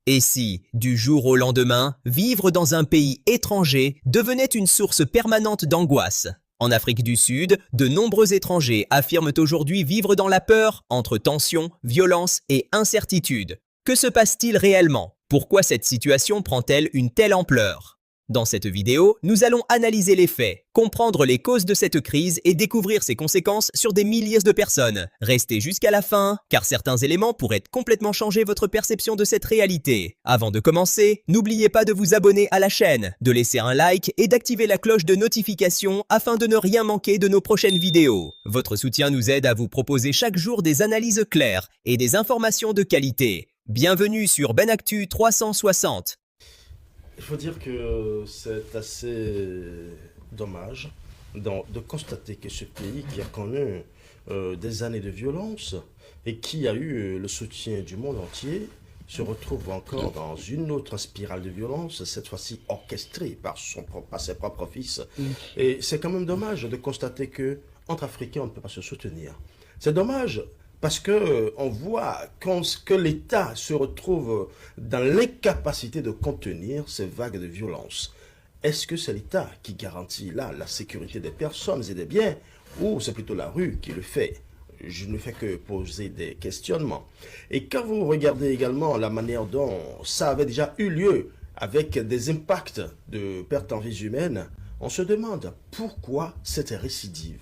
Et si, du jour au lendemain, vivre dans un pays étranger devenait une source permanente d'angoisse? En Afrique du Sud, de nombreux étrangers affirment aujourd'hui vivre dans la peur entre tensions, violences et incertitudes. Que se passe-t-il réellement? Pourquoi cette situation prend-elle une telle ampleur? Dans cette vidéo, nous allons analyser les faits, comprendre les causes de cette crise et découvrir ses conséquences sur des milliers de personnes. Restez jusqu'à la fin, car certains éléments pourraient complètement changer votre perception de cette réalité. Avant de commencer, n'oubliez pas de vous abonner à la chaîne, de laisser un like et d'activer la cloche de notification afin de ne rien manquer de nos prochaines vidéos. Votre soutien nous aide à vous proposer chaque jour des analyses claires et des informations de qualité. Bienvenue sur BenActu 360. Il faut dire que c'est assez dommage de constater que ce pays qui a connu des années de violence et qui a eu le soutien du monde entier se retrouve encore dans une autre spirale de violence, cette fois-ci orchestrée par ses propres fils. Et c'est quand même dommage de constater que entre Africains, on ne peut pas se soutenir. C'est dommage parce qu'on voit que l'État se retrouve dans l'incapacité de contenir ces vagues de violence. Est-ce que c'est l'État qui garantit là la sécurité des personnes et des biens, ou c'est plutôt la rue qui le fait? Je ne fais que poser des questionnements. Et quand vous regardez également la manière dont ça avait déjà eu lieu avec des impacts de pertes en vies humaines, on se demande pourquoi cette récidive.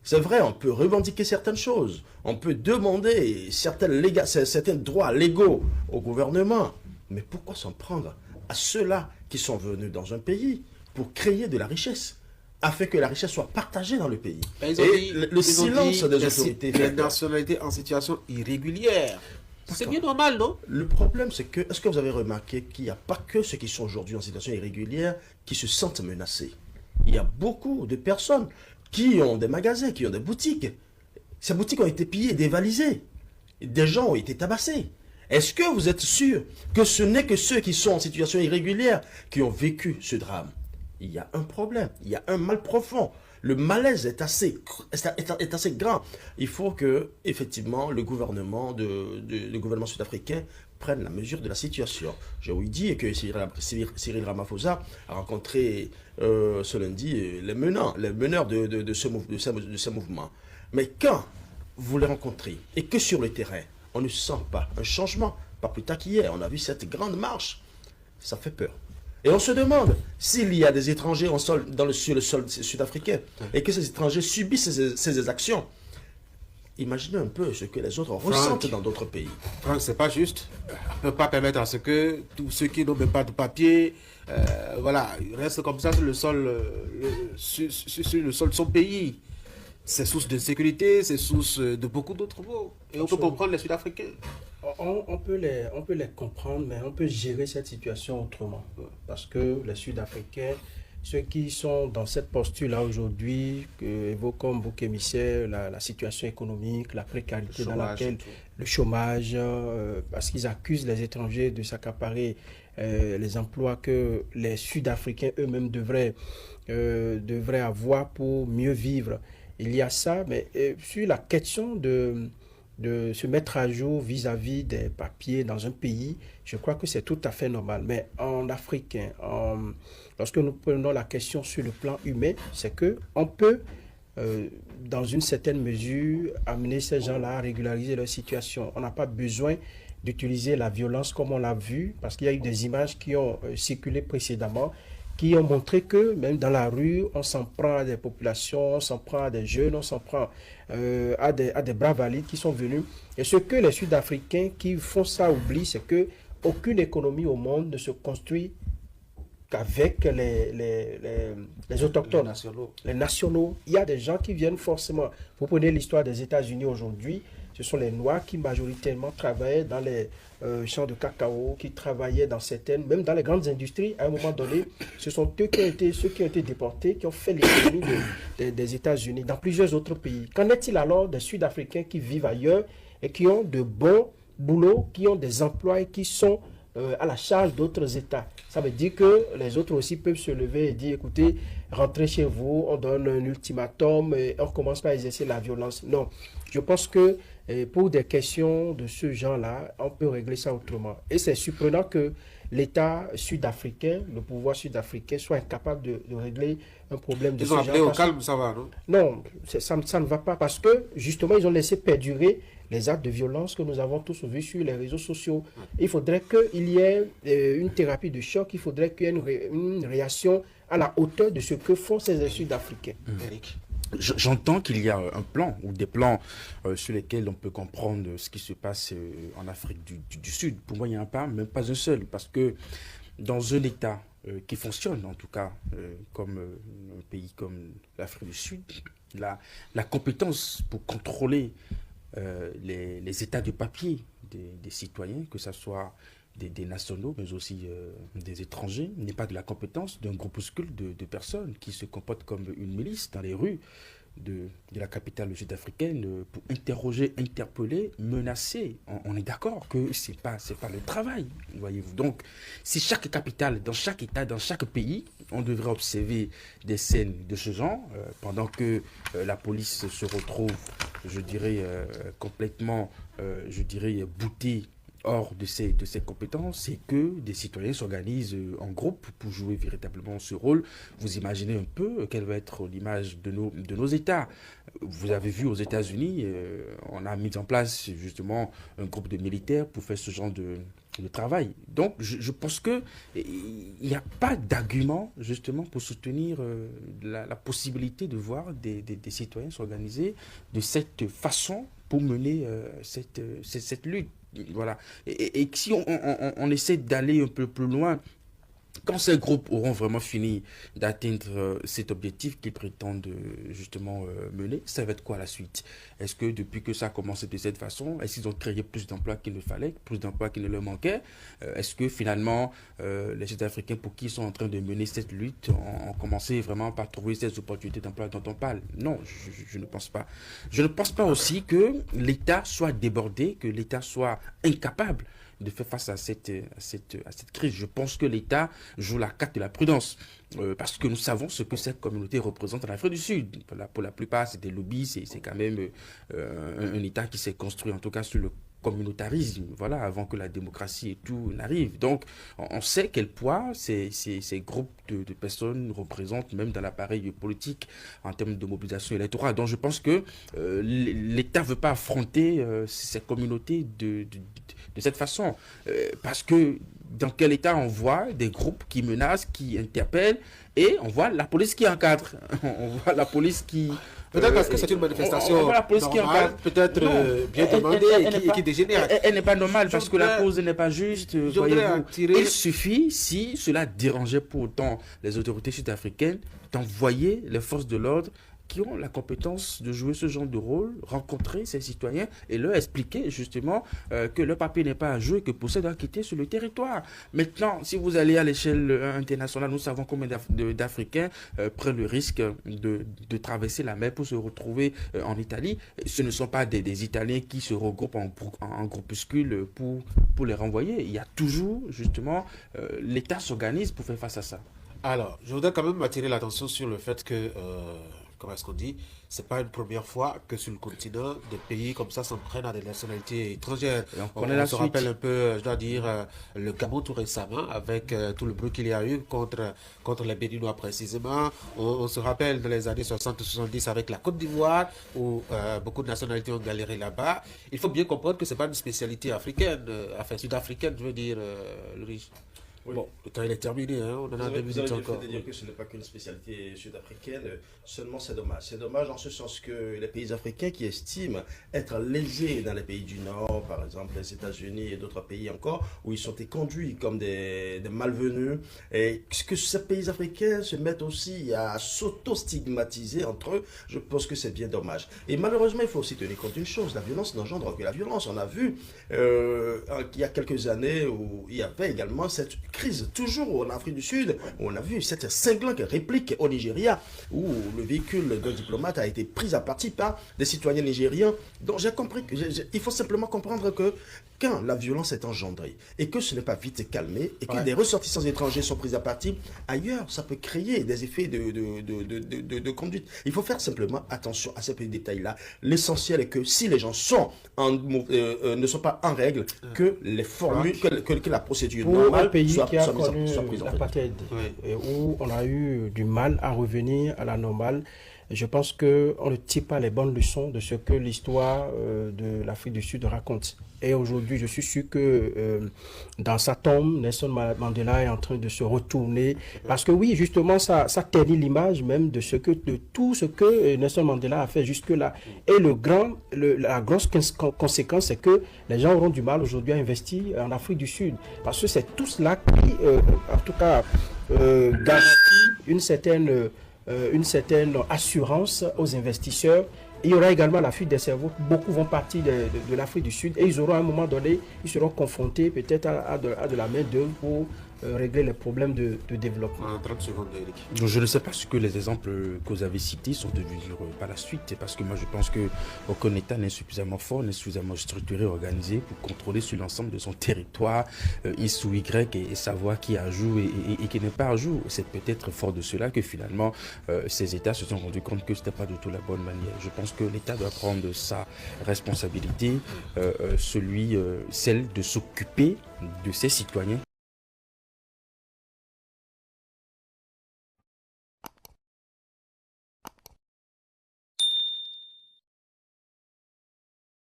C'est vrai, on peut revendiquer certaines choses, on peut demander certains droits légaux au gouvernement, mais pourquoi s'en prendre à ceux-là qui sont venus dans un pays pour créer de la richesse, afin que la richesse soit partagée dans le pays? Et le silence des autorités. Les nationalités en situation irrégulière. C'est bien normal, non? Le problème, c'est que, est-ce que vous avez remarqué qu'il n'y a pas que ceux qui sont aujourd'hui en situation irrégulière qui se sentent menacés? Il y a beaucoup de personnes qui ont des magasins, qui ont des boutiques. Ces boutiques ont été pillées, dévalisées. Des gens ont été tabassés. Est-ce que vous êtes sûr que ce n'est que ceux qui sont en situation irrégulière qui ont vécu ce drame? Il y a un problème, il y a un mal profond. Le malaise est assez grand. Il faut que, effectivement, le gouvernement sud-africain prenne la mesure de la situation. J'ai ouï dire que Cyril Ramaphosa a rencontré ce lundi les meneurs de ce mouvement. Mais quand vous les rencontrez et que sur le terrain, on ne sent pas un changement, pas plus tard qu'hier, on a vu cette grande marche, ça fait peur. Et on se demande s'il y a des étrangers sur le sol sud-africain et que ces étrangers subissent ces exactions. Imaginez un peu ce que les autres ressentent dans d'autres pays. Franck, c'est pas juste. On ne peut pas permettre à ce que tous ceux qui n'ont même pas de papier, voilà, ils restent comme ça sur le sol, sur le sol de son pays. C'est source de sécurité, c'est source de beaucoup d'autres mots. Et on peut comprendre les Sud-Africains. On peut les comprendre, mais on peut gérer cette situation autrement. Parce que les Sud-Africains, ceux qui sont dans cette posture-là aujourd'hui, évoquant bouc émissaire, la situation économique, la précarité dans laquelle le chômage, parce qu'ils accusent les étrangers de s'accaparer les emplois que les Sud-Africains eux-mêmes devraient avoir pour mieux vivre. Il y a ça, mais sur la question de se mettre à jour vis-à-vis des papiers dans un pays, je crois que c'est tout à fait normal. Mais en Africain, lorsque nous prenons la question sur le plan humain, c'est qu'on peut, dans une certaine mesure, amener ces gens-là à régulariser leur situation. On n'a pas besoin d'utiliser la violence comme on l'a vu, parce qu'il y a eu des images qui ont circulé précédemment, qui ont montré que même dans la rue, on s'en prend à des populations, on s'en prend à des jeunes, on s'en prend à des bras valides qui sont venus. Et ce que les Sud-Africains qui font ça oublient, c'est qu'aucune économie au monde ne se construit qu'avec les autochtones, les nationaux. Il y a des gens qui viennent forcément. Vous prenez l'histoire des États-Unis aujourd'hui, ce sont les Noirs qui majoritairement travaillaient dans les champs de cacao, qui travaillaient dans certaines, même dans les grandes industries. À un moment donné, ce sont ceux qui ont été déportés, qui ont fait l'économie des États-Unis, dans plusieurs autres pays. Qu'en est-il alors des Sud-Africains qui vivent ailleurs et qui ont de bons boulots, qui ont des emplois et qui sont à la charge d'autres États? Ça veut dire que les autres aussi peuvent se lever et dire, écoutez, rentrez chez vous, on donne un ultimatum et on commence pas à exercer la violence. Non, je pense que Et pour des questions de ce genre-là, on peut régler ça autrement. Et c'est surprenant que l'État sud-africain, le pouvoir sud-africain, soit incapable de régler un problème de Ils ce ont genre. appelé au calme, ça va, non? Non, ça ne va pas parce que justement, ils ont laissé perdurer les actes de violence que nous avons tous vus sur les réseaux sociaux. Il faudrait qu'il y ait une thérapie de choc, il faudrait qu'il y ait une réaction à la hauteur de ce que font ces Sud-Africains. Eric. J'entends qu'il y a un plan ou des plans sur lesquels on peut comprendre ce qui se passe en Afrique du Sud. Pour moi, il n'y en a pas, même pas un seul, parce que dans un État qui fonctionne, en tout cas, comme un pays comme l'Afrique du Sud, la compétence pour contrôler les états de papier des citoyens, que ce soit des nationaux, mais aussi des étrangers, n'est pas de la compétence d'un groupuscule de personnes qui se comportent comme une milice dans les rues de la capitale sud-africaine pour interroger, interpeller, menacer. On est d'accord que c'est pas le travail, voyez-vous. Donc, si chaque capitale, dans chaque État, dans chaque pays, on devrait observer des scènes de ce genre, pendant que la police se retrouve, je dirais, complètement, boutée hors de ses compétences, c'est que des citoyens s'organisent en groupe pour jouer véritablement ce rôle. Vous imaginez un peu quelle va être l'image de nos États. Vous avez vu aux États-Unis, on a mis en place justement un groupe de militaires pour faire ce genre de travail. Donc je pense qu'il n'y a pas d'argument justement pour soutenir la possibilité de voir des citoyens s'organiser de cette façon pour mener cette lutte. Voilà. Et si on essaie d'aller un peu plus loin, quand ces groupes auront vraiment fini d'atteindre cet objectif qu'ils prétendent justement mener, ça va être quoi la suite? Est-ce que depuis que ça a commencé de cette façon, est-ce qu'ils ont créé plus d'emplois qu'il ne fallait, plus d'emplois qu'il ne leur manquait? Est-ce que finalement les Sud-Africains pour qui ils sont en train de mener cette lutte ont commencé vraiment par trouver ces opportunités d'emploi dont on parle? Non, je ne pense pas. Je ne pense pas aussi que l'État soit débordé, que l'État soit incapable de faire face à cette crise. Je pense que l'État joue la carte de la prudence. Parce que nous savons ce que cette communauté représente en Afrique du Sud. Pour la plupart, c'est des lobbies, c'est quand même un État qui s'est construit, en tout cas, sur le communautarisme, voilà, avant que la démocratie et tout n'arrive. Donc, on sait quel poids ces groupes de personnes représentent, même dans l'appareil politique, en termes de mobilisation électorale. Donc, je pense que l'État ne veut pas affronter ces communautés de cette façon. Parce que dans quel État on voit des groupes qui menacent, qui interpellent, et on voit la police qui encadre. On voit la police qui... Peut-être parce que c'est une manifestation normale, peut-être bien demandée et qui dégénère. Elle n'est pas normale parce que la cause n'est pas juste. Il suffit, si cela dérangeait pour autant les autorités sud-africaines, d'envoyer les forces de l'ordre qui ont la compétence de jouer ce genre de rôle, rencontrer ces citoyens et leur expliquer justement que leur papier n'est pas à jouer, que pour ça, doivent quitter sur le territoire. Maintenant, si vous allez à l'échelle internationale, nous savons combien d'Africains prennent le risque de traverser la mer pour se retrouver en Italie. Ce ne sont pas des Italiens qui se regroupent en groupuscule pour les renvoyer. Il y a toujours, justement, l'État s'organise pour faire face à ça. Alors, je voudrais quand même attirer l'attention sur le fait que... comment est-ce qu'on dit, c'est pas une première fois que sur le continent, des pays comme ça s'en prennent à des nationalités étrangères. On se rappelle un peu, je dois dire, le Gabon tout récemment, avec tout le bruit qu'il y a eu contre les Béninois précisément. On se rappelle dans les années 60-70 avec la Côte d'Ivoire, où beaucoup de nationalités ont galéré là-bas. Il faut bien comprendre que c'est pas une spécialité africaine, enfin sud-africaine, je veux dire, Louis. Oui. Bon, le temps il est terminé, hein, on en a 2 minutes encore. Vous avez dire que ce n'est pas qu'une spécialité sud-africaine, seulement c'est dommage. C'est dommage en ce sens que les pays africains qui estiment être lésés dans les pays du Nord, par exemple les États-Unis et d'autres pays encore, où ils sont conduits comme des malvenus, et que ces pays africains se mettent aussi à s'auto-stigmatiser entre eux, je pense que c'est bien dommage. Et malheureusement, il faut aussi tenir compte d'une chose, la violence n'engendre que la violence. On a vu il y a quelques années où il y avait également cette crise, toujours en Afrique du Sud, où on a vu cette cinglante réplique au Nigeria, où le véhicule d'un diplomate a été pris à partie par des citoyens nigériens. Donc j'ai compris il faut simplement comprendre que quand la violence est engendrée et que ce n'est pas vite calmé et que des ressortissants étrangers sont pris à partie, ailleurs, ça peut créer des effets de conduite. Il faut faire simplement attention à ces petits détails-là. L'essentiel est que si les gens ne sont pas en règle, que les formules, que la procédure pour normale un pays soit qui a soit connu prise en fait. l'apartheid, et où on a eu du mal à revenir à la normale, je pense qu'on ne tire pas les bonnes leçons de ce que l'histoire de l'Afrique du Sud raconte. Et aujourd'hui, je suis sûr que dans sa tombe, Nelson Mandela est en train de se retourner. Parce que oui, justement, ça ternit l'image même de tout ce que Nelson Mandela a fait jusque-là. Et la grosse conséquence, c'est que les gens auront du mal aujourd'hui à investir en Afrique du Sud. Parce que c'est tout cela qui, en tout cas, garantit une certaine assurance aux investisseurs. Il y aura également la fuite des cerveaux. Beaucoup vont partir de l'Afrique du Sud et ils auront à un moment donné, ils seront confrontés peut-être à de la main-d'œuvre pour régler les problèmes de développement. 30 secondes, Eric. Donc, je ne sais pas ce que les exemples que vous avez cités sont devenus par la suite, parce que moi je pense qu'aucun État n'est suffisamment fort, n'est suffisamment structuré, organisé pour contrôler sur l'ensemble de son territoire X ou Y et savoir qui a joue et qui n'est pas à jour. C'est peut-être fort de cela que finalement ces États se sont rendus compte que ce n'était pas du tout la bonne manière. Je pense que l'État doit prendre sa responsabilité, celle de s'occuper de ses citoyens